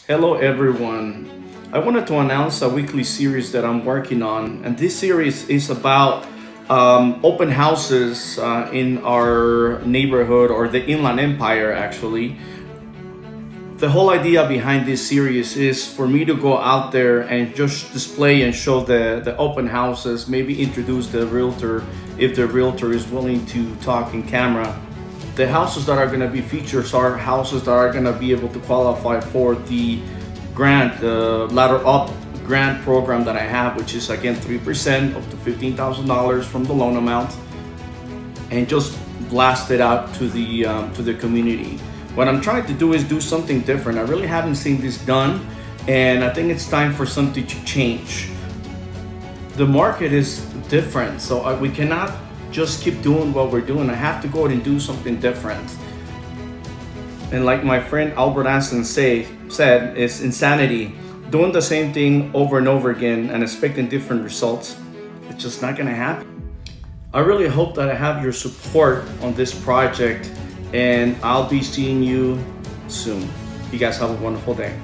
Hello, everyone. I wanted to announce a weekly series that I'm working on, and this series is about open houses in our neighborhood or the Inland Empire, actually. The whole idea behind this series is for me to go out there and just display and show the open houses, maybe introduce the realtor if the realtor is willing to talk in camera. The houses that are going to be featured are houses that are going to be able to qualify for the grant, the ladder up grant program that I have, which is again 3% up to $15,000 from the loan amount, and just blast it out to the community. What I'm trying to do is do something different. I really haven't seen this done, and I think it's time for something to change. The market is different, so we cannot just keep doing what we're doing. I have to go out and do something different. And like my friend Albert Einstein said, it's insanity. Doing the same thing over and over again and expecting different results, it's just not gonna happen. I really hope that I have your support on this project, and I'll be seeing you soon. You guys have a wonderful day.